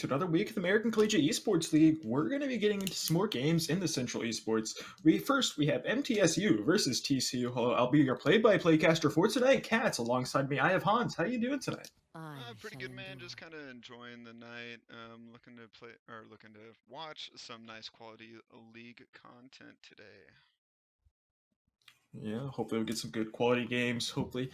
to another week of the American Collegiate Esports League. We're going to be getting into some more games in the Central Esports. We have MTSU versus TCU. I'll be your play-by-play caster for today. Cats, alongside me, I have Hans. How you doing tonight? Pretty good, man. Just kind of enjoying the night. Looking to play or looking to watch some nice quality league content today. Yeah, hopefully we get some good quality games. Hopefully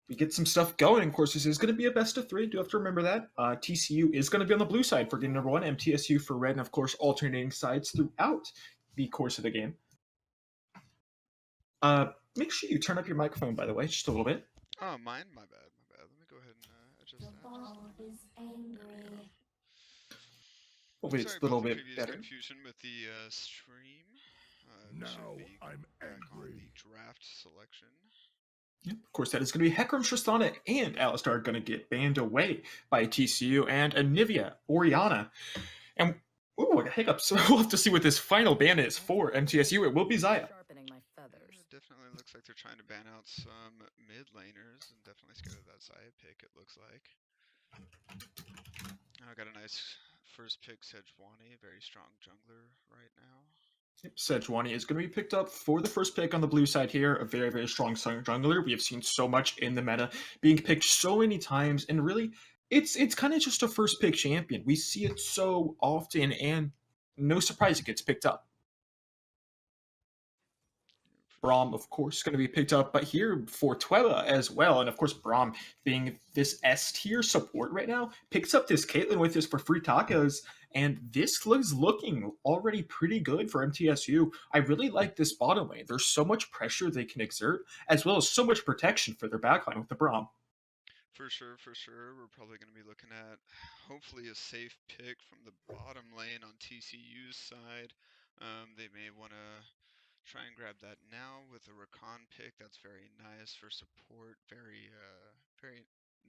we get some stuff going. Of course, this is going to be a best of three. Do have to remember that. TCU is going to be on the blue side for game number one, MTSU for red, and of course, alternating sides throughout the course of the game. Make sure you turn up your microphone, by the way, just a little bit. Oh, mine? My bad. Let me go ahead and adjust that. Hopefully it's Sorry a about little the bit previous better. confusion with the stream. Now Should be I'm back on angry. the draft selection. Yep, of course, that is going to be Hecarim, Tristana, and Alistar going to get banned away by TCU and Anivia, Oriana. And, ooh, I got hiccups. So we'll have to see what this final ban is for MTSU. It will be Zaya. It definitely looks like they're trying to ban out some mid laners, and definitely scared of that Zaya pick, it looks like. I got a nice first pick, Sejuani, very strong jungler right now. Yep, Sejuani is going to be picked up for the first pick on the blue side here. A very, very strong jungler. We have seen so much in the meta being picked so many times, and really, it's kind of just a first pick champion. We see it so often, and no surprise it gets picked up. Braum, of course, going to be picked up, but here for Twella as well. And of course, Braum, being this S tier support right now, picks up this Caitlyn with this for free tacos. And this looks looking already pretty good for MTSU. I really like this bottom lane. There's so much pressure they can exert, as well as so much protection for their backline with the Braum. For sure. We're probably going to be looking at hopefully a safe pick from the bottom lane on TCU's side. They may want to try and grab that now with a Rakan pick. That's very nice for support. Very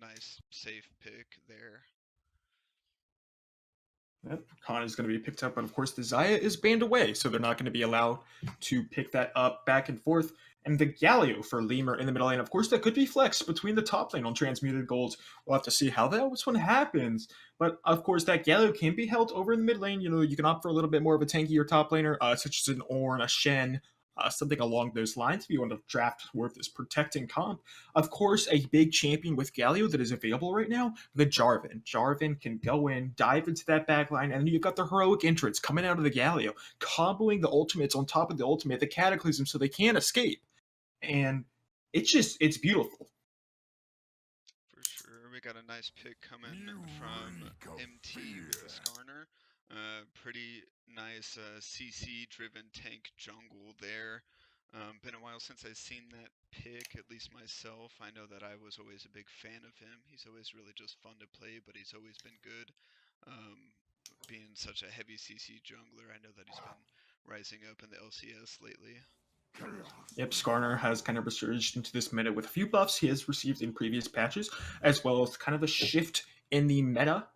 nice safe pick there. Yep, Khan is going to be picked up, but of course the Zaya is banned away, so they're not going to be allowed to pick that up back and forth. And the Galio for Lemur in the middle lane, of course, that could be flexed between the top lane on transmuted golds. We'll have to see how this one happens. But of course, that Galio can be held over in the mid lane. You know, you can opt for a little bit more of a tankier top laner, such as an Ornn, a Shen, something along those lines if you want to draft worth this protecting comp. Of course, a big champion with Galio that is available right now, the Jarvan. Jarvan can go in, dive into that backline, and then you've got the heroic entrance coming out of the Galio, comboing the ultimates on top of the ultimate, the Cataclysm, so they can't escape. And it's beautiful. For sure. We got a nice pick coming from MT with the Skarner. Pretty nice CC driven tank jungle there. Been a while since I've seen that pick, at least myself. I know that I was always a big fan of him. He's always really just fun to play, but he's always been good. Being such a heavy CC jungler, I know that he's been rising up in the LCS lately. Yep, Skarner has kind of resurged into this meta with a few buffs he has received in previous patches, as well as kind of a shift in the meta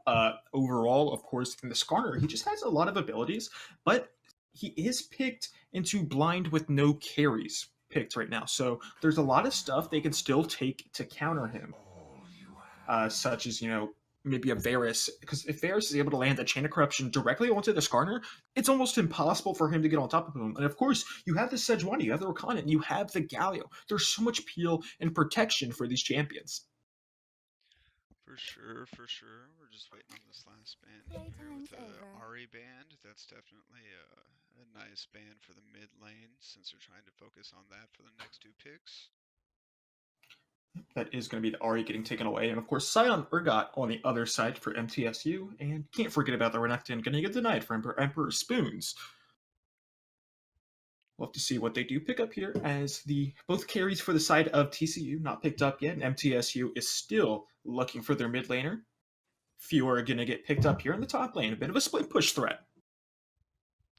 overall. Of course, in the Skarner, he just has a lot of abilities, but he is picked into blind with no carries picked right now. So there's a lot of stuff they can still take to counter him, such as, you know, maybe a Varus, because if Varus is able to land a Chain of Corruption directly onto the Skarner, it's almost impossible for him to get on top of him. And of course, you have the Sejuani, you have the Rakan, and you have the Galio. There's so much peel and protection for these champions. For sure. We're just waiting on this last band here with the Ahri band. That's definitely a nice band for the mid lane since they're trying to focus on that for the next two picks. That is going to be the Ahri getting taken away. And of course, Sion Urgot on the other side for MTSU. And can't forget about the Renekton going to get denied for Emperor Spoons. We'll have to see what they do pick up here, as the both carries for the side of TCU not picked up yet, and MTSU is still looking for their mid laner. Few are going to get picked up here in the top lane, a bit of a split push threat.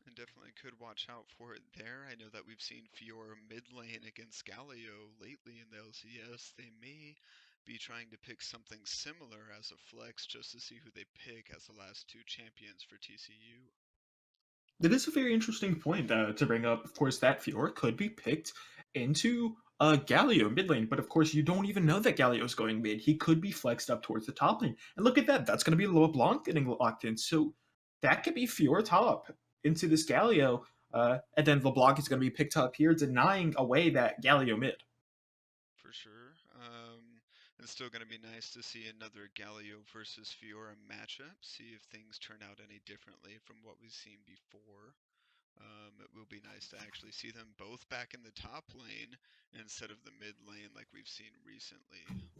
And definitely could watch out for it there. I know that we've seen Fiora mid lane against Galio lately in the LCS. They may be trying to pick something similar as a flex just to see who they pick as the last two champions for TCU. That is a very interesting point to bring up. Of course, that Fiora could be picked into Galio mid lane, but of course you don't even know that Galio's going mid. He could be flexed up towards the top lane. And look at that, that's going to be LeBlanc getting locked in. So that could be Fiora top into this Galio, and then LeBlanc is going to be picked up here, denying away that Galio mid. For sure. It's still going to be nice to see another Galio versus Fiora matchup, see if things turn out any differently from what we've seen before. It will be nice to actually see them both back in the top lane instead of the mid lane like we've seen recently.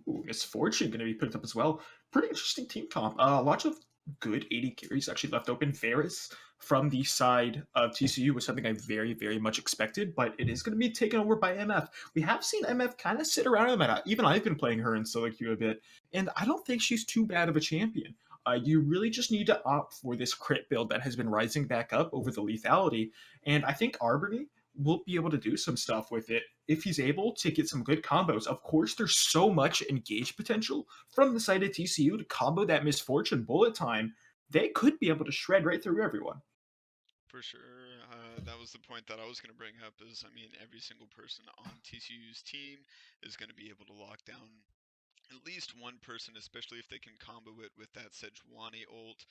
Ooh, Misfortune going to be picked up as well. Pretty interesting team comp. Lots of good AD carries actually left open. Varus from the side of TCU was something I very, very much expected, but it is going to be taken over by MF. We have seen MF kind of sit around in the meta. Even I've been playing her in solo queue a bit, and I don't think she's too bad of a champion. You really just need to opt for this crit build that has been rising back up over the lethality, and I think Arbury will be able to do some stuff with it if he's able to get some good combos. Of course, there's so much engage potential from the side of TCU to combo that Misfortune bullet time. They could be able to shred right through everyone. For sure. That was the point that I was going to bring up is, I mean, every single person on TCU's team is going to be able to lock down at least one person, especially if they can combo it with that Sejuani ult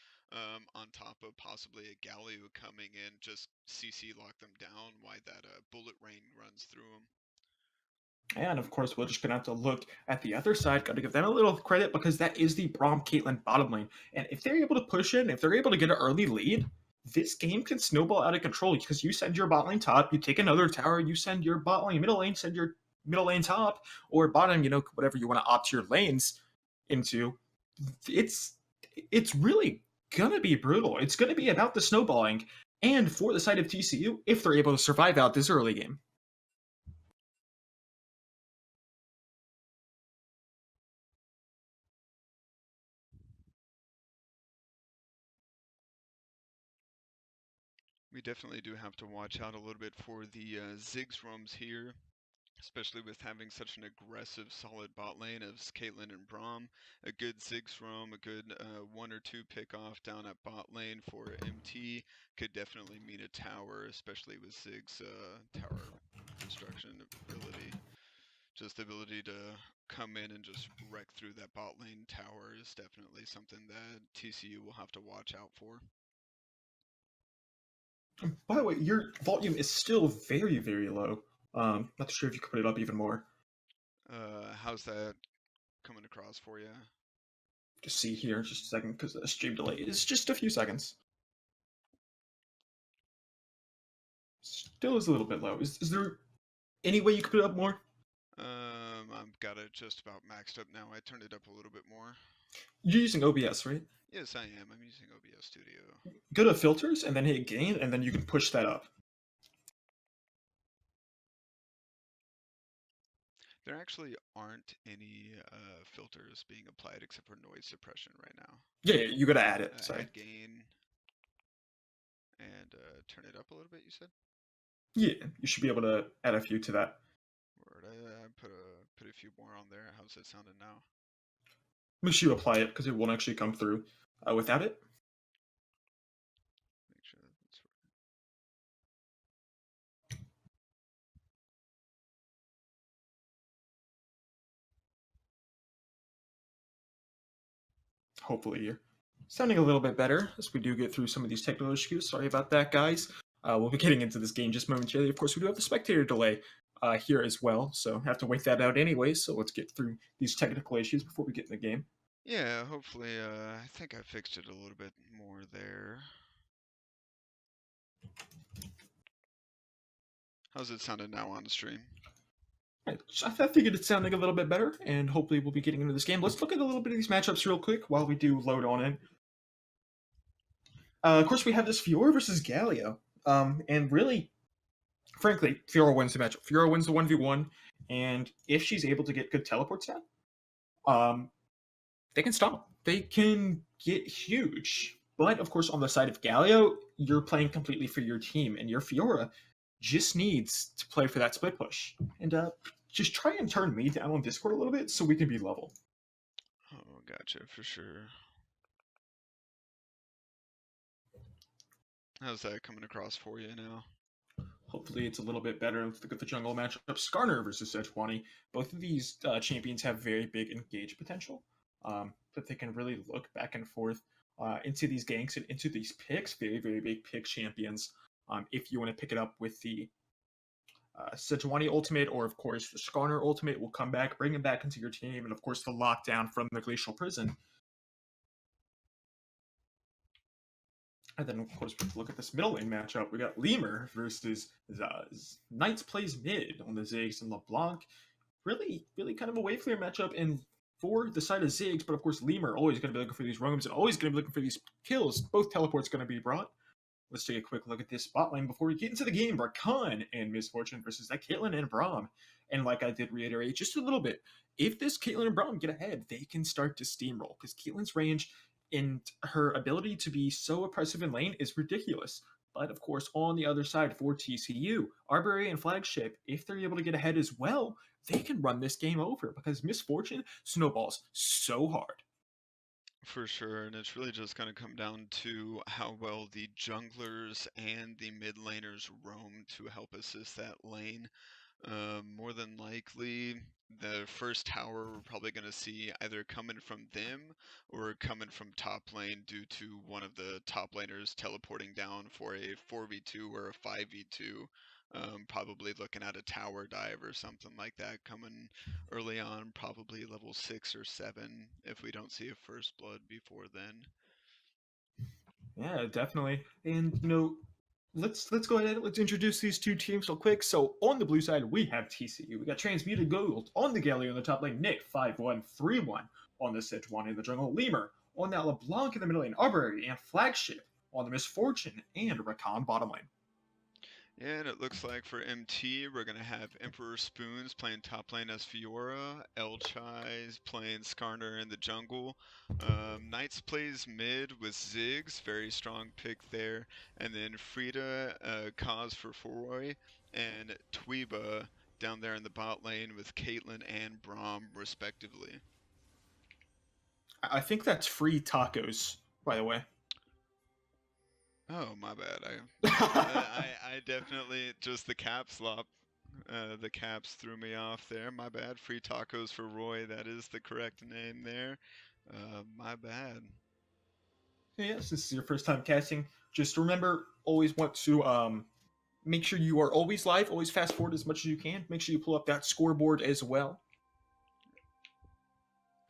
on top of possibly a Galio coming in, just CC lock them down while that bullet rain runs through them. And of course, we're just gonna have to look at the other side. Got to give them a little credit because that is the Braum Caitlyn bottom lane. And if they're able to push in, if they're able to get an early lead, this game can snowball out of control because you send your bot lane top, you take another tower, you send your bot lane middle lane, send your middle lane top, or bottom, whatever you want to opt your lanes into. It's it's really gonna be brutal. It's gonna be about the snowballing. And for the side of TCU, if they're able to survive out this early game. We definitely do have to watch out a little bit for the Ziggs roams here, especially with having such an aggressive, solid bot lane of Caitlyn and Braum. A good Ziggs roam, a good 1 or 2 pick off down at bot lane for MT could definitely mean a tower, especially with Ziggs' tower destruction ability. Just the ability to come in and just wreck through that bot lane tower is definitely something that TCU will have to watch out for. By the way, your volume is still very, very low. Not sure if you could put it up even more. How's that coming across for you? Just see here, just a second, because the stream delay is just a few seconds. Still is a little bit low. Is there any way you could put it up more? I've got it just about maxed up now. I turned it up a little bit more. You're using OBS, right? Yes, I am. I'm using OBS Studio. Go to filters and then hit gain, and then you can push that up. There actually aren't any filters being applied except for noise suppression right now. Yeah, you gotta add it. Sorry. Add gain and turn it up a little bit, you said? Yeah, you should be able to add a few to that. Word, I put a few more on there. How's it sounding now? Make sure you apply it because it won't actually come through without it. Make sure that's right. Hopefully you're sounding a little bit better as we do get through some of these technical issues. Sorry about that, guys. We'll be getting into this game just momentarily. Of course, we do have the spectator delay here as well, so have to wait that out anyway. So let's get through these technical issues before we get in the game. Yeah, hopefully, I think I fixed it a little bit more there. How's it sounding now on the stream? Right, so I figured it's sounding a little bit better, and hopefully we'll be getting into this game. Let's look at a little bit of these matchups real quick while we do load on in. Of course, we have this Fiora versus Galio, and really, frankly, Fiora wins the matchup. Fiora wins the 1v1, and if she's able to get good teleports down, they can stop. They can get huge. But of course, on the side of Galio, you're playing completely for your team, and your Fiora just needs to play for that split push. And just try and turn me down on Discord a little bit so we can be level. Oh, gotcha, for sure. How's that coming across for you now? hopefully it's a little bit better. Let's look at the jungle matchup. Skarner versus Sejuani. Both of these champions have very big engage potential. That they can really look back and forth into these ganks and into these picks. Very, very big pick champions. If you want to pick it up with the Sejuani ultimate, or of course the Skarner ultimate, will come back, bring him back into your team, and of course the lockdown from the Glacial Prison. And then, of course, we look at this middle lane matchup. We got Lemur versus Knights plays mid on the Ziggs and LeBlanc. Really, really kind of a wave clear matchup in for the side of Ziggs, but of course, Lemur always going to be looking for these roams and always going to be looking for these kills. Both teleports going to be brought. Let's take a quick look at this bot lane before we get into the game. Rakan and Misfortune versus that Caitlyn and Braum. And like I did reiterate just a little bit, if this Caitlyn and Braum get ahead, they can start to steamroll because Caitlyn's range and her ability to be so oppressive in lane is ridiculous. But of course, on the other side for TCU, Arbury and Flagship, if they're able to get ahead as well, they can run this game over because Misfortune snowballs so hard. For sure, and it's really just going to come down to how well the junglers and the mid laners roam to help assist that lane. More than likely, the first tower we're probably going to see either coming from them or coming from top lane due to one of the top laners teleporting down for a 4v2 or a 5v2. Probably looking at a tower dive or something like that coming early on, probably level 6 or 7 if we don't see a first blood before then. Yeah, definitely. And let's go ahead. Let's introduce these two teams real quick. So on the blue side, we have TCU. We got Transmuted Gold on the Galio on the top lane. Nick 5-1-3-1 on the Sejuani in the jungle. Lemur on that LeBlanc in the middle lane. Arbury and Flagship on the Misfortune and Rakan bottom lane. Yeah, and it looks like for MT, we're going to have Emperor Spoons playing top lane as Fiora, Elchai's playing Skarner in the jungle. Knights plays mid with Ziggs, very strong pick there. And then Frida, Kaz for Foy, and Tweeba down there in the bot lane with Caitlyn and Braum, respectively. I think that's free tacos, by the way. Oh, my bad. I definitely just the caps lock. The caps threw me off there. My bad. Free tacos for Roy. That is the correct name there. My bad. Yes, this is your first time casting. Just remember, always want to make sure you are always live. Always fast forward as much as you can. Make sure you pull up that scoreboard as well.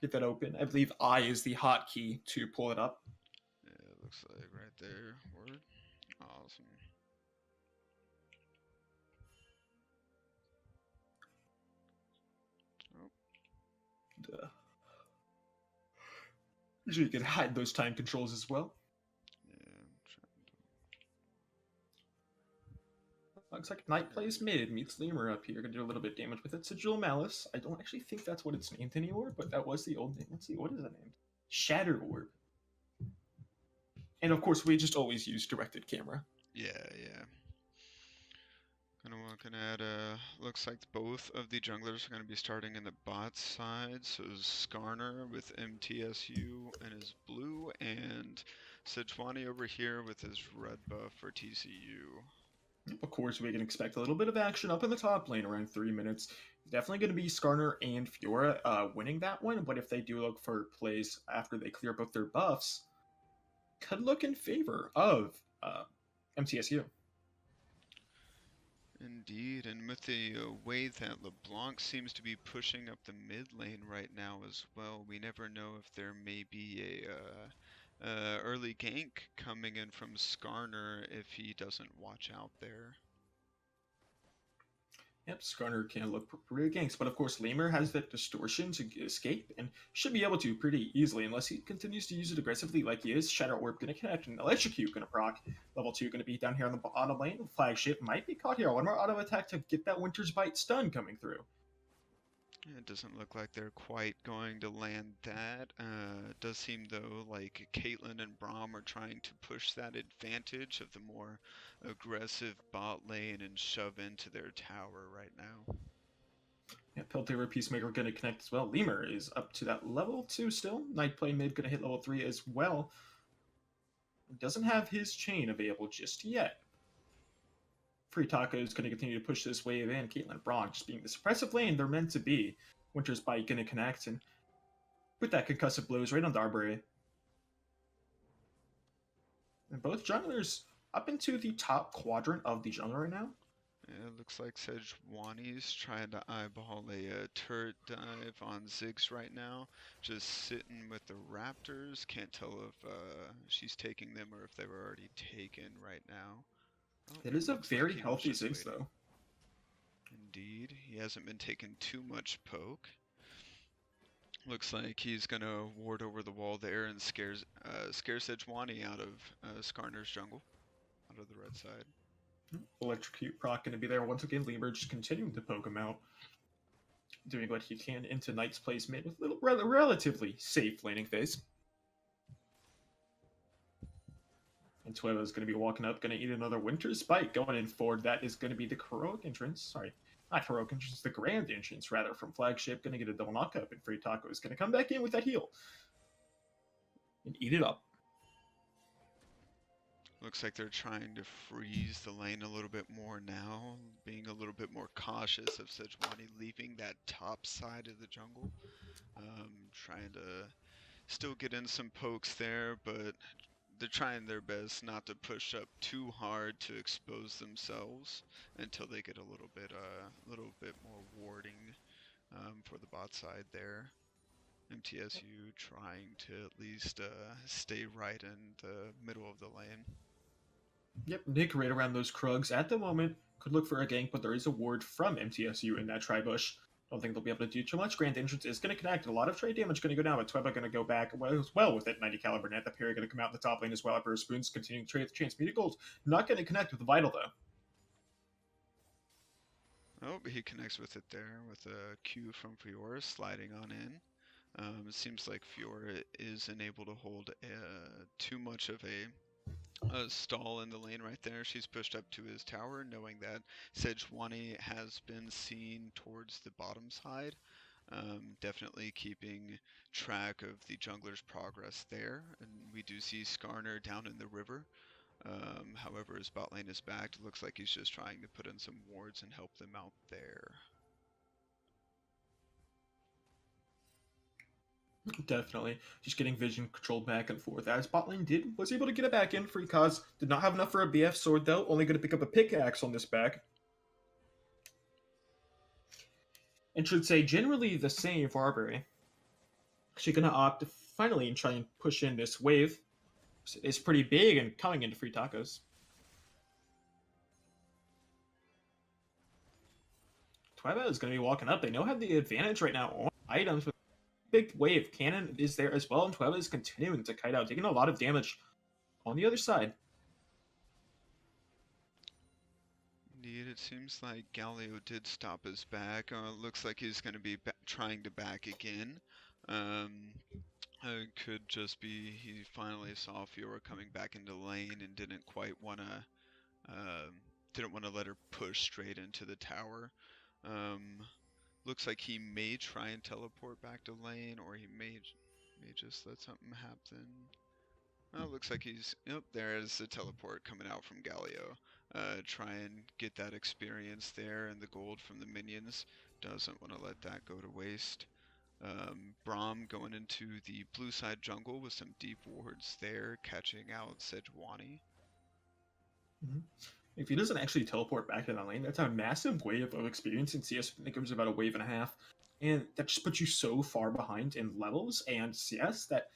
Get that open. I believe I is the hotkey to pull it up. Yeah, it looks like right there. Word. Awesome. Oh. So you can hide those time controls as well. Yeah, I'm trying to... Looks like Knight plays mid, meets Lemur up here. Gonna do a little bit of damage with it. Sigil Malice. I don't actually think that's what it's named anymore, but that was the old name. Let's see, what is it named? Shattered Orb. And of course, we just always use directed camera. Yeah. Looking at, looks like both of the junglers are going to be starting in the bot side. So Skarner with MTSU and his blue, and Sejuani over here with his red buff for TCU. Of course, we can expect a little bit of action up in the top lane around 3 minutes. Definitely going to be Skarner and Fiora winning that one, but if they do look for plays after they clear both their buffs, could look in favor of MTSU. Indeed, and with the way that LeBlanc seems to be pushing up the mid lane right now as well, we never know if there may be a early gank coming in from Skarner if he doesn't watch out there. Yep, Skarner can look pretty ganks, but of course Lemur has that distortion to escape and should be able to pretty easily unless he continues to use it aggressively like he is. Shadow Orb going to connect and Electrocute going to proc. Level 2 going to be down here on the bottom lane. Flagship might be caught here. One more auto attack to get that Winter's Bite stun coming through. It doesn't look like they're quite going to land that. It does seem, though, like Caitlyn and Braum are trying to push that advantage of the more aggressive bot lane and shove into their tower right now. Yeah, Piltover Peacemaker going to connect as well. Lemur is up to that level 2 still. Night Play Mid going to hit level 3 as well. Doesn't have his chain available just yet. Free Taco is going to continue to push this wave in. Caitlyn Braun just being the suppressive lane they're meant to be. Winter's Bite going to connect and put that concussive blows right on Darbury. And both junglers up into the top quadrant of the jungle right now. Yeah, it looks like Sejuani's trying to eyeball a turret dive on Ziggs right now. Just sitting with the Raptors. Can't tell if she's taking them or if they were already taken right now. Oh, It is a looks like very he was healthy just Ziggs, waiting. though. Indeed, he hasn't been taking too much poke. Looks like he's gonna ward over the wall there and scare Sejuani out of Skarner's jungle, out of the red side. Electrocute proc going to be there once again. Lemur just continuing to poke him out, doing what he can into Knight's place mid with a little relatively safe laning phase. And Tueva is going to be walking up, going to eat another Winter's Bite going in forward. That is going to be the heroic entrance. Sorry, not heroic entrance, the grand entrance rather from Flagship. Going to get a double knockup, and Free Taco is going to come back in with that heal and eat it up. Looks like they're trying to freeze the lane a little bit more now, being a little bit more cautious of Sejuani leaving that top side of the jungle. Trying to still get in some pokes there, but they're trying their best not to push up too hard to expose themselves until they get a little bit more warding for the bot side there. MTSU trying to at least stay right in the middle of the lane. Yep, Nick right around those Krugs at the moment. Could look for a gank, but there is a ward from MTSU in that Tribush. Don't think they'll be able to do too much. Grand Entrance is going to connect. A lot of trade damage going to go down, but Tweba going to go back as well with that 90 caliber net. The Perry going to come out in the top lane as well. Upper Spoons continuing to trade the transmuted gold. Not going to connect with the Vital, though. Oh, he connects with it there with a Q from Fiora sliding on in. It seems like Fiora isn't able to hold too much of a stall in the lane right there. She's pushed up to his tower, knowing that Sejuani has been seen towards the bottom side. Definitely keeping track of the jungler's progress there. And we do see Skarner down in the river. However, his bot lane is backed. It looks like he's just trying to put in some wards and help them out there. Definitely. Just getting vision controlled back and forth. As bot lane was able to get it back in. Free Cause did not have enough for a BF sword, though. Only going to pick up a pickaxe on this back. And should say generally the same for Arbery. She's going to opt to finally try and push in this wave. It's pretty big and coming into Free Tacos. Tweba is going to be walking up. They know have the advantage right now on items. With big wave cannon is there as well, and Tweba is continuing to kite out, taking a lot of damage on the other side. Indeed, it seems like Galio did stop his back. Looks like he's going to be trying to back again. It could just be he finally saw Fiora coming back into lane and didn't quite want to let her push straight into the tower. Looks like he may try and teleport back to lane, or he may just let something happen. Well, looks like he's... Yep, there is a teleport coming out from Galio. Try and get that experience there and the gold from the minions. Doesn't want to let that go to waste. Braum going into the blue side jungle with some deep wards there, catching out Sejuani. If he doesn't actually teleport back to that lane, that's a massive wave of experience in CS. I think it was about a wave and a half. And that just puts you so far behind in levels and CS that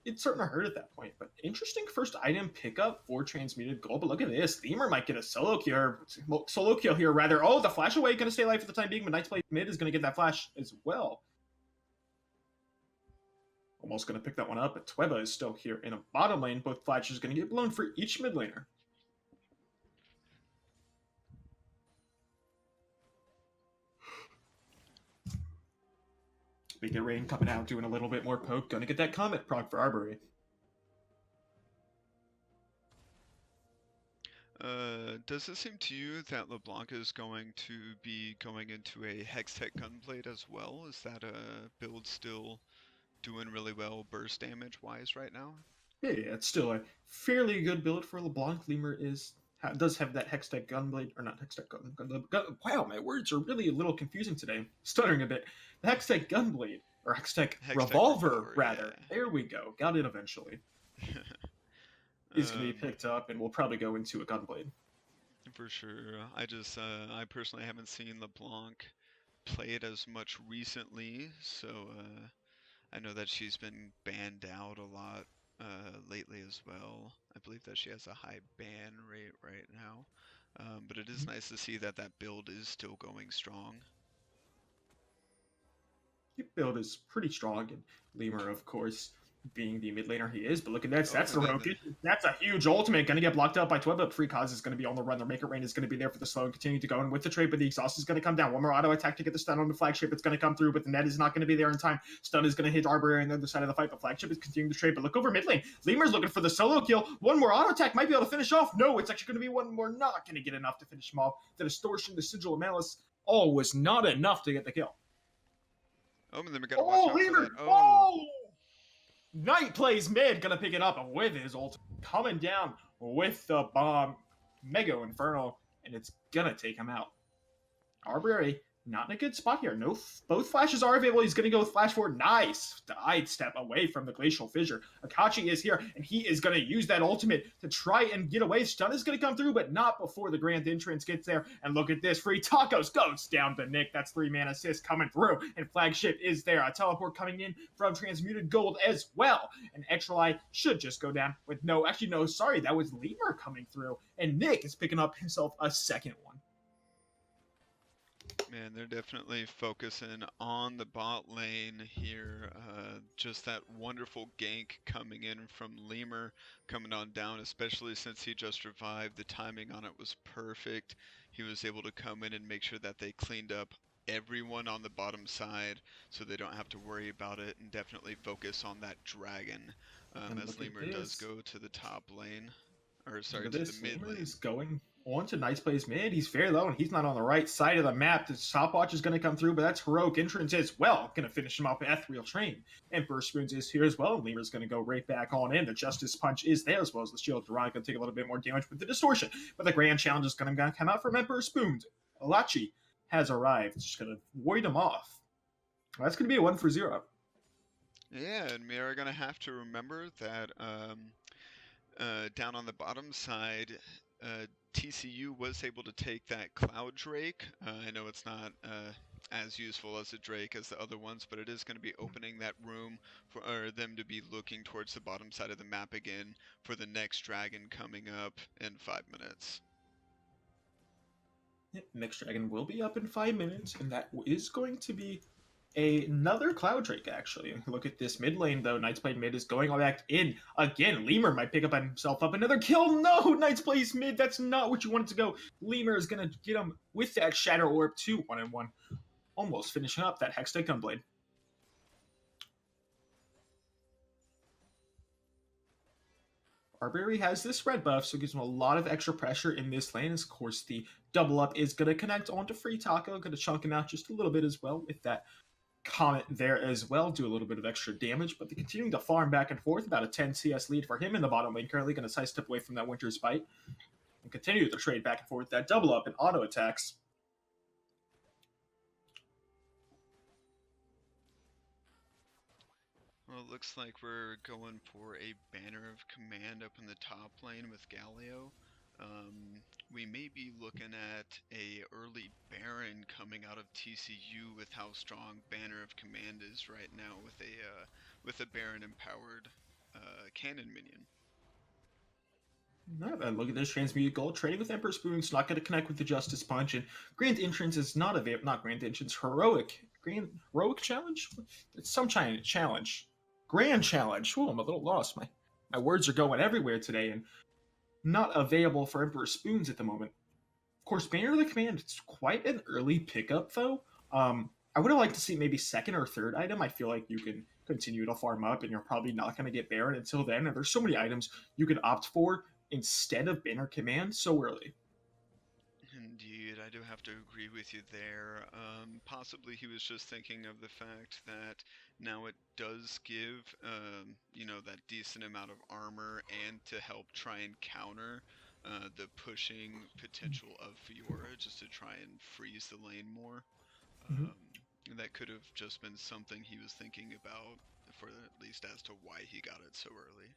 it's starting to hurt at that point. But interesting first item pickup for transmuted gold. But look at this. Lemur might get a solo kill here, rather. Oh, the flash away going to stay alive for the time being, but Knight's Play mid is going to get that flash as well. Almost going to pick that one up, but Tweba is still here in a bottom lane. Both flashes are going to get blown for each mid laner. We get Rain coming out, doing a little bit more poke. Going to get that Comet proc for Arbery. Does it seem to you that LeBlanc is going to be going into a Hextech gunblade as well? Is that a build still doing really well burst damage wise right now? Yeah, it's still a fairly good build for LeBlanc. Lemur is does have that Hextech Gunblade, or not Hextech wow, my words are really a little confusing today. Stuttering a bit. The Hextech Gunblade, or Hextech Hextech Revolver, Revolver, rather. There we go. Got it eventually. yeah. Is going to be picked up, and we'll probably go into a Gunblade. For sure. I personally haven't seen LeBlanc play it as much recently, so I know that she's been banned out a lot lately as well. I believe that she has a high ban rate right now, but it is nice to see that that build is still going strong. The build is pretty strong, and Lemur, of course, being the mid laner he is. But look at that, Oh, that's and the then rogue. That's a huge ultimate. Going to get blocked up by 12, but Free Cause is going to be on the run. Their Maker Rain is going to be there for the slow and continue to go. And with the trade, but the exhaust is going to come down. One more auto attack to get the stun on the flagship. It's going to come through, but the net is not going to be there in time. Stun is going to hit Arbitrary on the other side of the fight, but flagship is continuing to trade. But look over mid lane. Lemur's looking for the solo kill. One more auto attack might be able to finish off. No, it's actually going to be one more. Not going to get enough to finish him off. The distortion, the sigil of malice, all was not enough to get the kill. oh, and then we gotta watch out for that. Oh! Knight plays mid, gonna pick it up with his ult, coming down with the bomb, Mega Inferno, and it's gonna take him out. Arbitrary, not in a good spot here. No, both flashes are available. He's gonna go with flash forward. Nice, dive step away from the glacial fissure. Akachi is here, and he is gonna use that ultimate to try and get away. Stun is gonna come through, but not before the grand entrance gets there. And look at this, free tacos goes down to Nick. That's 3-man assist coming through, and flagship is there. A teleport coming in from transmuted gold as well. And extra life should just go down with no. Actually, no. Sorry, that was Lemur coming through, and Nick is picking up himself a second one. Man, they're definitely focusing on the bot lane here. Just that wonderful gank coming in from Lemur, coming on down, especially since he just revived. The timing on it was perfect. He was able to come in and make sure that they cleaned up everyone on the bottom side so they don't have to worry about it, and definitely focus on that dragon as Lemur does go to the top lane. Or sorry, to the mid lane. Is going on to Nice Plays mid. He's very low, and he's not on the right side of the map. The stopwatch is going to come through, but that's heroic entrance as well. Going to finish him off with Ethereal Train. Emperor Spoons is here as well, and Lemur's going to go right back on in. The Justice Punch is there, as well as the Shield. Durant going to take a little bit more damage with the Distortion, but the Grand Challenge is going to come out from Emperor Spoons. Alachi has arrived. It's just going to void him off. That's going to be a 1-for-0. Yeah, and we are going to have to remember that down on the bottom side, TCU was able to take that Cloud Drake. I know it's not as useful as a Drake as the other ones, but it is going to be opening that room for them to be looking towards the bottom side of the map again for the next dragon coming up in 5 minutes. Yep, next dragon will be up in 5 minutes, and that is going to be another Cloud Drake, actually. Look at this mid lane, though. Knights Play mid is going back in. Again, Lemur might pick up himself up another kill. No, Knights Plays mid. That's not what you wanted to go. Lemur is going to get him with that Shatter Orb 2 1-1. Almost finishing up that Hextech Gunblade. Arbitrary has this red buff, so it gives him a lot of extra pressure in this lane. Of course, the double up is going to connect onto Free Taco. Going to chunk him out just a little bit as well with that Comet there as well, do a little bit of extra damage, but they're continuing to farm back and forth. About a 10 CS lead for him in the bottom lane. Currently going to sidestep away from that Winter's Bite and continue to trade back and forth. That double up and auto attacks. Well, it looks like we're going for a Banner of Command up in the top lane with Galio. We may be looking at a early Baron coming out of TCU with how strong Banner of Command is right now with a Baron empowered cannon minion. And look at this transmuted gold trading with Emperor Spoons, not going to connect with the Justice Punch, and Grand Entrance is not available. Not Grand Entrance, heroic challenge. It's some kind of challenge. Grand challenge. Oh, I'm a little lost. My words are going everywhere today, and not available for Emperor Spoons at the moment. Of course, Banner of the Command, it's quite an early pickup, though. I would have liked to see maybe second or third item. I feel like you can continue to farm up, and you're probably not going to get Baron until then. And there's so many items you could opt for instead of Banner Command so early. Indeed, I do have to agree with you there. Possibly he was just thinking of the fact that now it does give, that decent amount of armor and to help try and counter the pushing potential of Fiora just to try and freeze the lane more. And that could have just been something he was thinking about, for at least as to why he got it so early.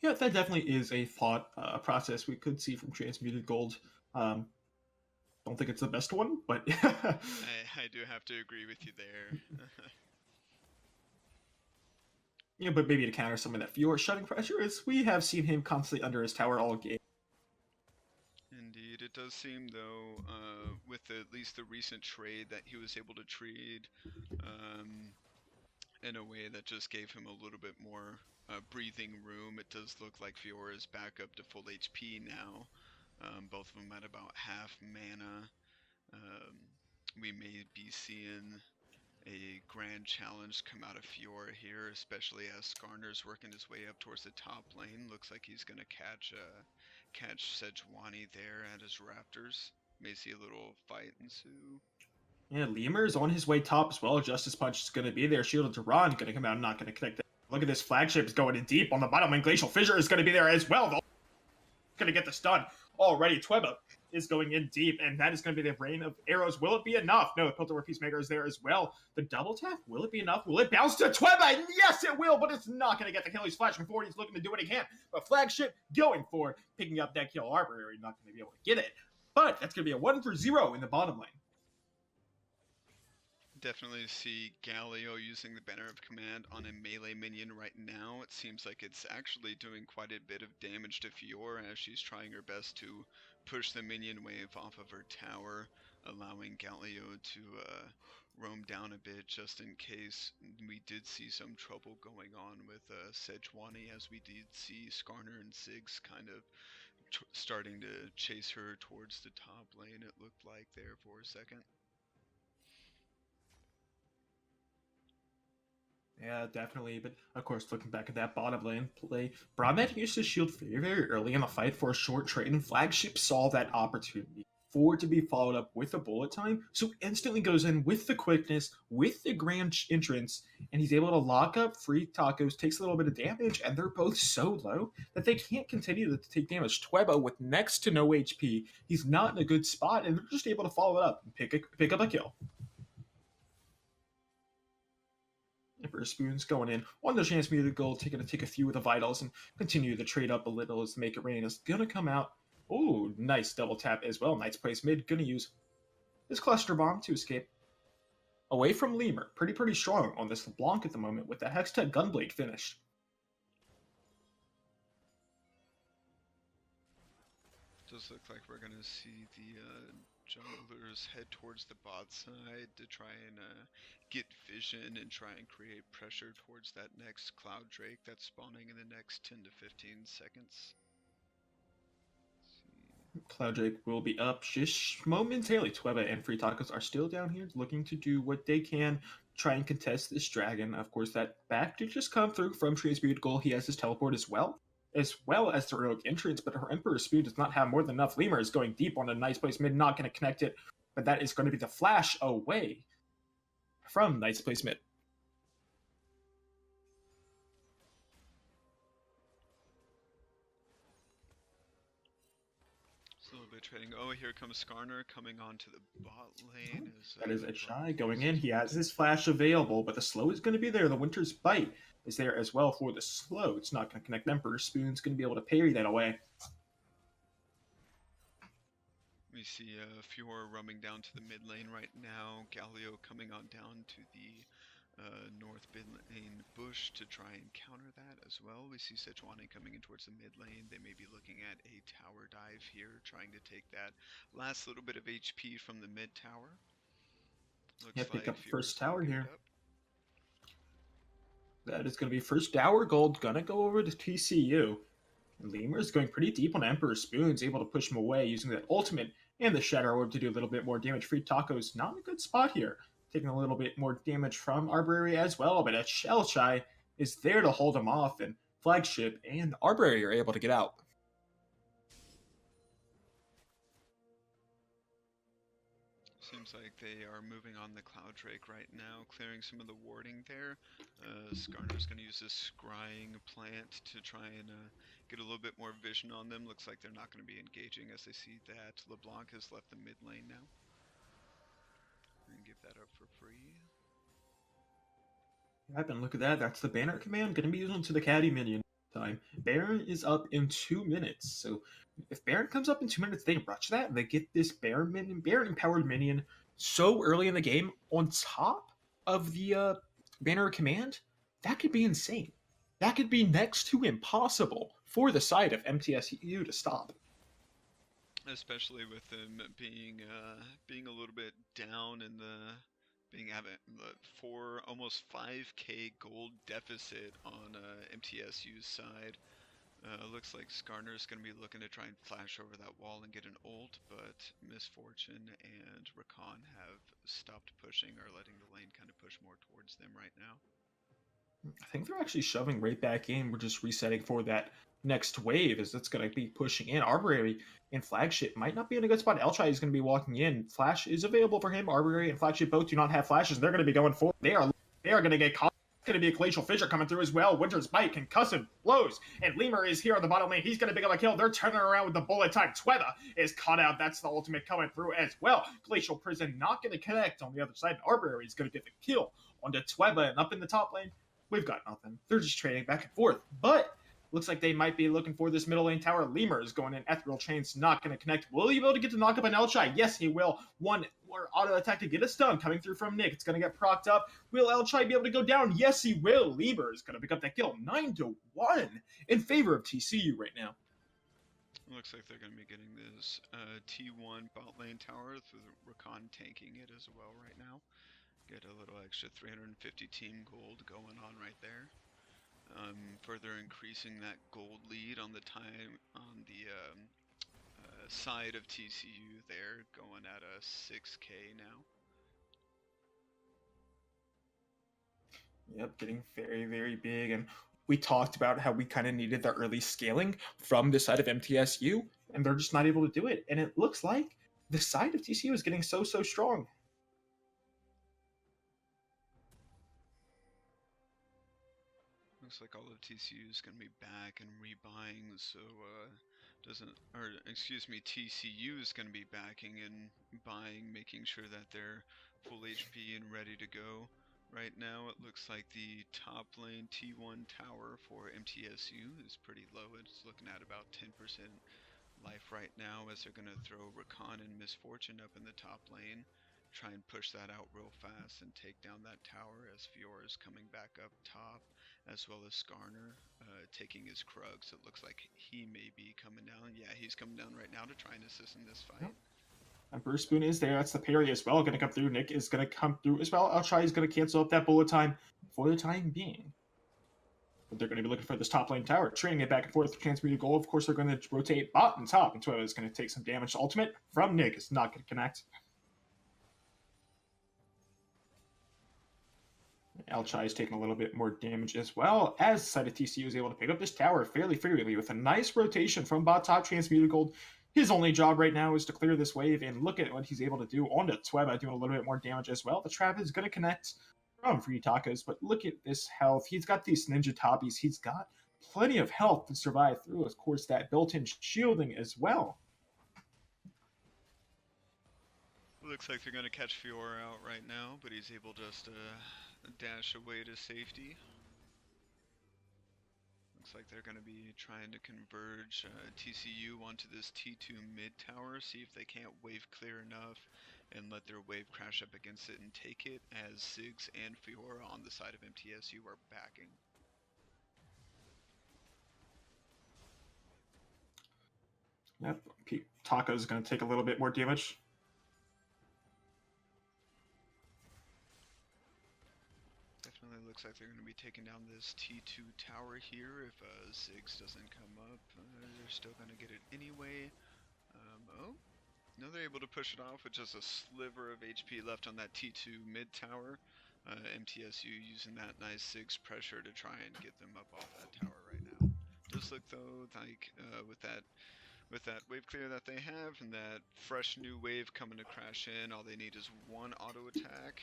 Yeah, that definitely is a thought process we could see from Transmuted Gold. Don't think it's the best one, but I do have to agree with you there. yeah, but maybe to counter some of that Fiora shutting pressure, is we have seen him constantly under his tower all game. Indeed, it does seem though, with at least the recent trade, that he was able to trade in a way that just gave him a little bit more breathing room. It does look like Fiora is back up to full HP now. Both of them at about half mana. We may be seeing a grand challenge come out of Fiora here, especially as Skarner's working his way up towards the top lane. Looks like he's going to catch Sejuani there at his Raptors. May see a little fight ensue. Yeah, Lemur is on his way top as well. Justice Punch is going to be there. Shield of Duran going to come out, not going to connect that. Look at this flagship is going in deep on the bottom, and Glacial Fissure is going to be there as well. Going to get the stun already. Tweba is going in deep, and that is going to be the rain of arrows. Will it be enough? No, Piltover Peacemaker is there as well. The double tap, will it be enough? Will it bounce to Tweba? And yes, it will, but it's not going to get the kill. He's flashing forward. He's looking to do what he can. But Flagship going for picking up that kill. Arbitrary not going to be able to get it. But that's going to be a 1-for-0 in the bottom lane. Definitely see Galio using the Banner of Command on a melee minion right now. It seems like it's actually doing quite a bit of damage to Fiora as she's trying her best to push the minion wave off of her tower, allowing Galio to roam down a bit just in case. We did see some trouble going on with Sejuani, as we did see Skarner and Ziggs kind of starting to chase her towards the top lane, it looked like there for a second. Yeah, definitely. But of course, looking back at that bottom lane play, Brahmed used his shield very, very early in the fight for a short trade, and Flagship saw that opportunity for it to be followed up with a bullet time. So instantly goes in with the quickness, with the grand entrance, and he's able to lock up free tacos, takes a little bit of damage, and they're both so low that they can't continue to take damage. Tweba with next to no HP, he's not in a good spot, and they're just able to follow it up and pick up a kill. Emperor Spoon's going in on the Transmuted Gold, taking to take a few of the vitals and continue to trade up a little as Make It Rain is going to come out. Oh, nice double tap as well. Knight's Place mid, going to use his Cluster Bomb to escape. Away from Lemur, pretty strong on this LeBlanc at the moment with the Hextech Gunblade finished. Does look like we're going to see the junglers head towards the bot side to try and get vision and try and create pressure towards that next Cloud Drake that's spawning in the next 10 to 15 seconds. Cloud Drake will be up just momentarily. Tweba and Free Tacos are still down here looking to do what they can, try and contest this dragon. Of course, that back to just come through from Transmuted Gold. He has his teleport as well as the heroic entrance, but her Emperor's Speed does not have more than enough. Lemur is going deep on a nice place mid, not going to connect it, but that is going to be the flash away from Knight's Place mid. It's a little bit trading. Oh, here comes Skarner coming onto the bot lane. That is a shy going in. He has his flash available, but the slow is going to be there. The Winter's Bite is there as well for the slow. It's not going to connect. Emperor Spoon's going to be able to parry that away. We see Fiora roaming down to the mid lane right now. Galio coming on down to the north mid lane bush to try and counter that as well. We see Sejuani coming in towards the mid lane. They may be looking at a tower dive here, trying to take that last little bit of HP from the mid tower. Looks pick like up the first tower here. Up. That is going to be first tower gold. Gonna go over to TCU. Lemur is going pretty deep on Emperor Spoon's, able to push him away using that ultimate and the Shadow Orb to do a little bit more damage. Free Tacos not in a good spot here. Taking a little bit more damage from Arbitrary as well, but a Shell Shy is there to hold him off, and Flagship and Arbitrary are able to get out. Seems like they are moving on the Cloud Drake right now, clearing some of the warding there. Skarner's going to use this scrying plant to try and get a little bit more vision on them. Looks like they're not going to be engaging as they see that LeBlanc has left the mid lane now. And give that up for free. Yep, and look at that. That's the banner command. Going to be used to the caddy minion time. Baron is up in 2 minutes. So if Baron comes up in 2 minutes, they rush that. They get this Baron empowered minion so early in the game on top of the banner command. That could be insane. That could be next to impossible for the side of MTSU to stop. Especially with them being a little bit down in the having for almost 5k gold deficit on MTSU's side. Looks like Skarner's going to be looking to try and flash over that wall and get an ult, but Misfortune and Rakan have stopped pushing, or letting the lane kind of push more towards them right now. I think they're actually shoving right back in. We're just resetting for that next wave as it's going to be pushing in. Arbitrary and Flagship might not be in a good spot. Elchai is going to be walking in. Flash is available for him. Arbitrary and Flagship both do not have flashes. They're going to be going forward. They are going to get caught. It's going to be a Glacial Fissure coming through as well. Winter's Bite, Concussive blows, and Lemur is here on the bottom lane. He's going to pick up a kill. They're turning around with the bullet time. Twetha is caught out. That's the ultimate coming through as well. Glacial Prison not going to connect on the other side. Arbitrary is going to get the kill onto Twetha, and up in the top lane, we've got nothing. They're just trading back and forth. But looks like they might be looking for this middle lane tower. Lemur is going in. Ethereal Chain's not going to connect. Will he be able to get to knock up an Elchai? Yes, he will. One more auto attack to get a stun coming through from Nick. It's going to get procced up. Will Elchai be able to go down? Yes, he will. Lemur is going to pick up that kill. 9-1 in favor of TCU right now. Looks like they're going to be getting this T1 bot lane tower through Rakan tanking it as well right now. Get a little extra 350 team gold going on right there. Further increasing that gold lead on the time on the side of TCU there, going at a 6k now. Yep, getting very, very big. And we talked about how we kind of needed the early scaling from the side of MTSU, and they're just not able to do it. And it looks like the side of TCU is getting so strong. Looks like all of TCU is going to be back and rebuying, so TCU is going to be backing and buying, making sure that they're full HP and ready to go. Right now, it looks like the top lane T1 tower for MTSU is pretty low. It's looking at about 10% life right now, as they're going to throw Rakan and Misfortune up in the top lane. Try and push that out real fast and take down that tower, as Fiora is coming back up top, as well as Skarner taking his Krugs. It looks like he may be coming down. Yeah, he's coming down right now to try and assist in this fight. And Bruce Spoon is there. That's the parry as well. Going to come through. Nick is going to come through as well. Elchai is going to cancel up that bullet time for the time being. But they're going to be looking for this top lane tower, trading it back and forth. Transmuted goal. Of course, they're going to rotate bot and top. And Twither is going to take some damage. Ultimate from Nick is not going to connect. Elchai is taking a little bit more damage as well, as side of TCU is able to pick up this tower fairly freely with a nice rotation from bot top. Transmuted gold. His only job right now is to clear this wave, and look at what he's able to do onto Tweba, doing a little bit more damage as well. The trap is going to connect from Free Tacos, but look at this health. He's got these ninja toppies. He's got plenty of health to survive through, of course, that built-in shielding as well. Looks like they're going to catch Fiora out right now, but he's able just to dash away to safety. Looks like they're going to be trying to converge TCU onto this T2 mid tower, see if they can't wave clear enough and let their wave crash up against it and take it, as Ziggs and Fiora on the side of MTSU are backing. Yep, Taco is going to take a little bit more damage. Definitely looks like they're going to be taking down this T2 tower here. If Ziggs doesn't come up, they're still going to get it anyway. No, they're able to push it off with just a sliver of HP left on that T2 mid tower. MTSU using that nice Ziggs pressure to try and get them up off that tower right now. Does look though like with that with that wave clear that they have and that fresh new wave coming to crash in. All they need is one auto attack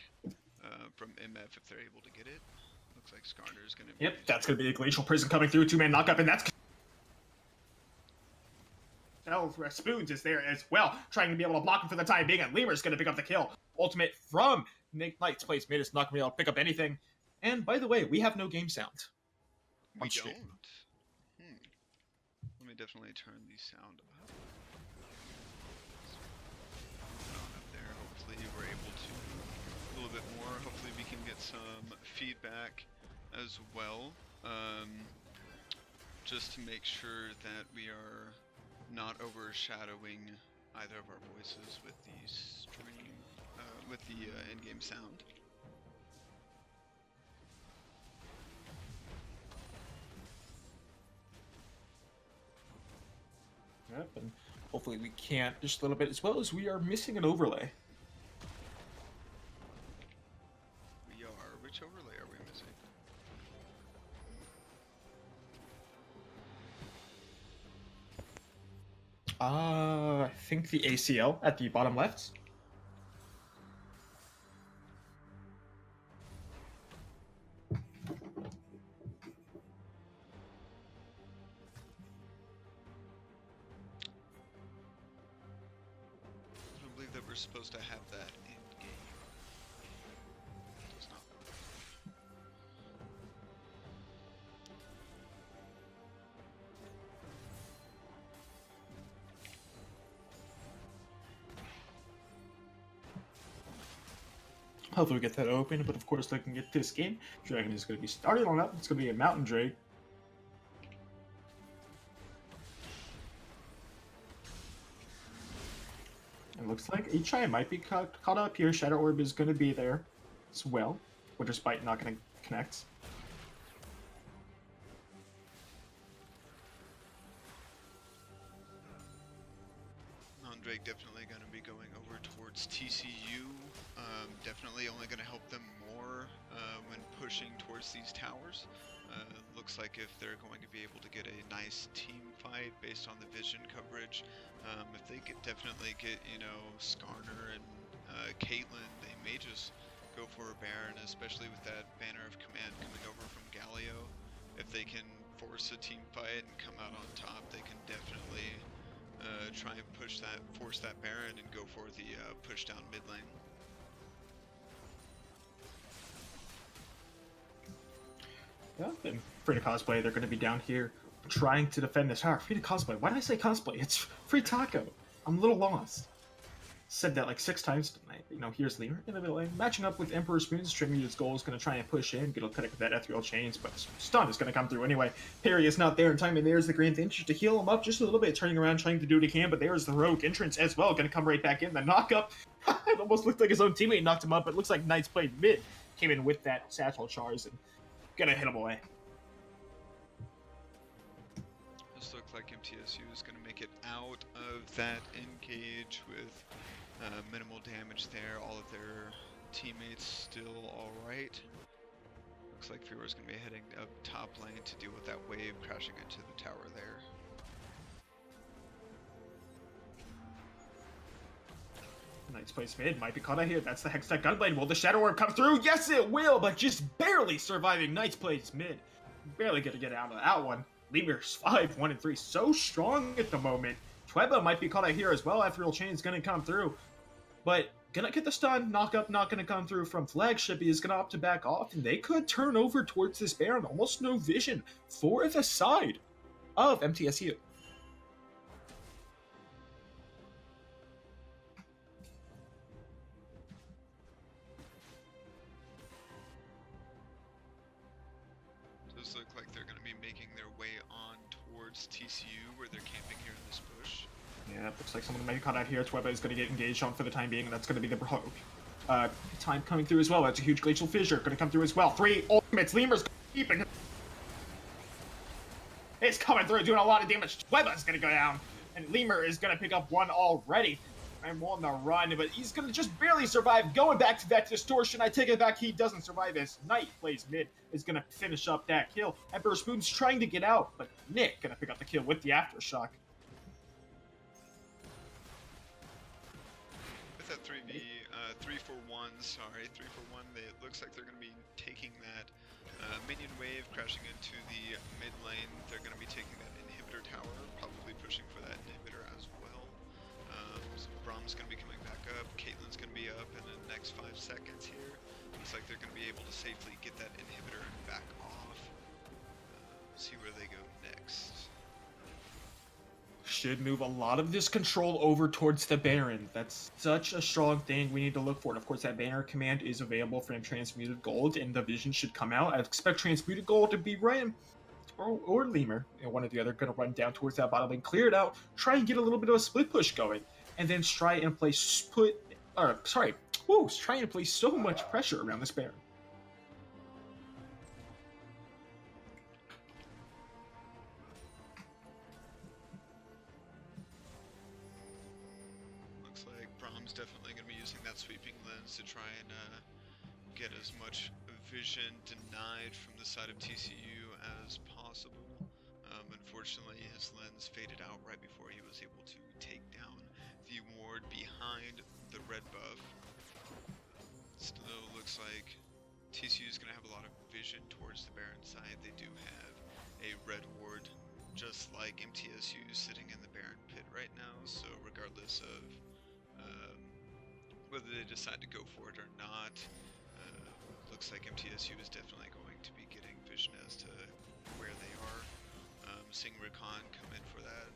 from MF if they're able to get it. Looks like Skarner's going to be... Yep, that's going to be a Glacial Prison coming through, 2-man knockup, and that's... Spoons is there as well, trying to be able to block him for the time being, and Lemur's going to pick up the kill. Ultimate from Nick Knight's plays mid is not going to be able to pick up anything. And by the way, we have no game sound. We don't? Let me definitely turn the sound up. Up there, hopefully we're able to a little bit more. Hopefully we can get some feedback as well. Just to make sure that we are not overshadowing either of our voices with the stream, with the in-game sound. Yep, and hopefully we can't just a little bit, as well as we are missing an overlay. We are. Which overlay are we missing? I think the ACL at the bottom left. I believe that we're supposed to have that in game. Does not. Hopefully we get that open, but of course looking at this game, Dragon is going to be starting on up. It's going to be a Mountain Drake. It looks like HI might be caught up here. Shadow Orb is going to be there as well. Winter Spite not going to connect. Mountain Drake definitely going to be going over towards TCU. Definitely only going to help them more when pushing towards these towers. Looks like if they're going to be able to get a nice team fight based on the vision coverage, if they could definitely get, you know, Skarner and Caitlyn, they may just go for a Baron, especially with that banner of command coming over from Galio. If they can force a team fight and come out on top, they can definitely try and force that Baron and go for the push down mid lane. Yeah, and Free to Cosplay, they're going to be down here trying to defend this tower. Free to Cosplay. Why did I say cosplay? It's Free Taco. I'm a little lost. Said that like 6 times tonight. You know, here's Lemur in the middle lane, matching up with Emperor Spoons. Tributa's goal is going to try and push in, get a connect with that ethereal chains, but stun is going to come through anyway. Parry is not there in time, and there's the Grand Entrance to heal him up just a little bit, turning around, trying to do what he can, but there's the Rogue Entrance as well, going to come right back in. The knockup, it almost looked like his own teammate knocked him up, but it looks like Knights played mid, came in with that Satchel Charge, and gonna hit him away. This looks like MTSU is going to make it out of that engage with minimal damage there. All of their teammates still alright. Looks like Fero's going to be heading up top lane to deal with that wave crashing into the tower there. Knights plays mid, might be caught out here. That's the Hextech Gunblade. Will the Shadow Orb come through? Yes, it will, but just barely surviving. Knights plays mid. Barely gonna get out of that one. Lemur's 5-1-3, so strong at the moment. Tweba might be caught out here as well. Ethereal Chain's gonna come through, but gonna get the stun. Knockup not gonna come through from Flagship. He is gonna opt to back off, and they could turn over towards this Baron. Almost no vision for the side of MTSU. Does look like they're going to be making their way on towards TCU, where they're camping here in this bush. Yeah, looks like someone may be caught out here. Tweba is going to get engaged on for the time being, and that's going to be the time coming through as well. That's a huge Glacial Fissure going to come through as well. 3 ultimates. Lemur's keeping him. It's coming through, doing a lot of damage. Tweba's going to go down, and Lemur is going to pick up one already. I'm on the run, but he's going to just barely survive. Going back to that distortion, I take it back. He doesn't survive as Knight plays mid. Is going to finish up that kill. Emperor Spoon's trying to get out, but Nick going to pick up the kill with the Aftershock. 3-4-1, sorry, 3-4-1. It looks like they're going to be taking that minion wave, crashing into the mid lane. They're going to be taking that inhibitor tower, probably pushing for that inhibitor as well. So Brahm's going to be coming back up. Caitlyn's going to be up in the next 5 seconds here. Looks like they're going to be able to safely get that inhibitor and back off. See where they go next. Should move a lot of this control over towards the Baron. That's such a strong thing we need to look for. And of course, that banner command is available for Transmuted Gold, and the vision should come out. I expect Transmuted Gold to be Ram or Lemur, one or the other, going to run down towards that bottom lane, clear it out, try and get a little bit of a split push going, and then try and place try and place so much pressure around this Baron. Definitely going to be using that sweeping lens to try and get as much vision denied from the side of TCU as possible. Unfortunately, his lens faded out right before he was able to take down the ward behind the red buff. Still looks like TCU is going to have a lot of vision towards the Baron side. They do have a red ward, just like MTSU sitting in the Baron pit right now, so regardless of whether they decide to go for it or not, looks like MTSU is definitely going to be getting vision as to where they are. Seeing Recon come in for that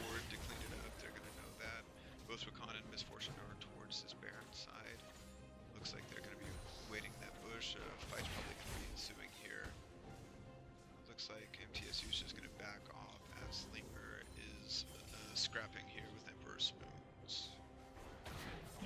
ward to clean it up, they're going to know that. Both Recon and Misfortune are towards this Baron side. Looks like they're going to be waiting that bush. Fight's probably going to be ensuing here. Looks like MTSU is just going to back off as Lemur is scrapping here with Emperor Spoons.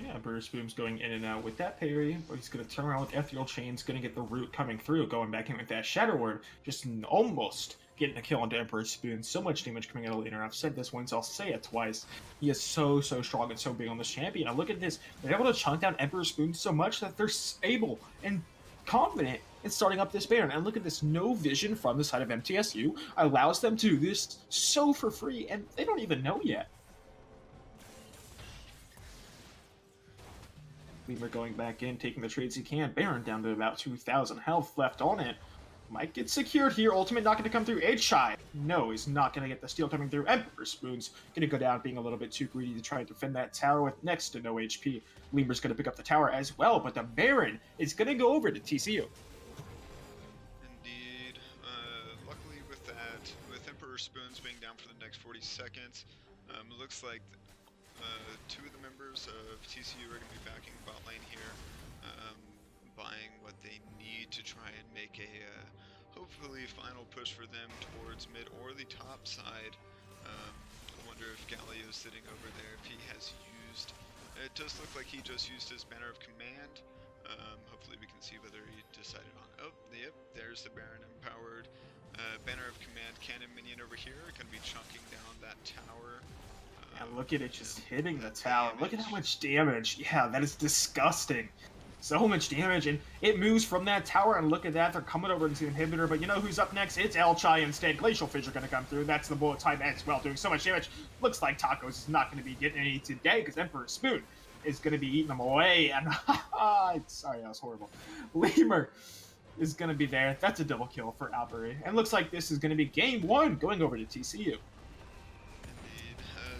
Yeah, Emperor Spoon's going in and out with that parry, but he's going to turn around with Ethereal Chain's going to get the root coming through, going back in with that Shadow Word, just almost getting a kill onto Emperor Spoon. So much damage coming out of later. I've said this once, I'll say it twice. He is so strong and so big on this champion. Now look at this. They're able to chunk down Emperor Spoon so much that they're able and confident in starting up this Baron. And look at this, no vision from the side of MTSU allows them to do this so for free, and they don't even know yet. Lemur going back in, taking the trades he can. Baron down to about 2,000 health left on it. Might get secured here. Ultimate not going to come through. Age Shy. No, he's not going to get the steal coming through. Emperor Spoon's going to go down, being a little bit too greedy to try and defend that tower with next to no HP. Lemur's going to pick up the tower as well, but the Baron is going to go over to TCU. Indeed. Luckily with that, with Emperor Spoons being down for the next 40 seconds, it looks like two of the members of TCU are going to be backing bot lane here, buying what they need to try and make a hopefully final push for them towards mid or the top side. I wonder if Galio's sitting over there, if he has used, it does look like he just used his Banner of Command. Hopefully we can see whether he decided on, oh, yep, there's the Baron empowered. Banner of Command cannon minion over here, going to be chunking down that tower. And look at it just hitting the tower. Look at how much damage. Yeah, that is disgusting. So much damage, and it moves from that tower, and look at that. They're coming over into the inhibitor, but you know who's up next? It's El Chai instead. Glacial Fish are going to come through. That's the bullet type as well, doing so much damage. Looks like Tacos is not going to be getting any today, because Emperor Spoon is going to be eating them away, and sorry, that was horrible. Lemur is going to be there. That's a double kill for Albury, and looks like this is going to be game one, going over to TCU.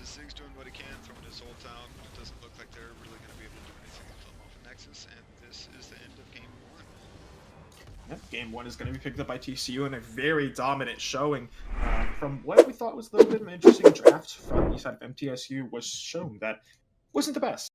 Zig's doing what he can, throwing his ult out. It doesn't look like they're really going to be able to do anything to kill him off of Nexus, and this is the end of game one. Yep, game one is going to be picked up by TCU in a very dominant showing. From what we thought was a little bit of an interesting draft from the side of MTSU, was shown that wasn't the best.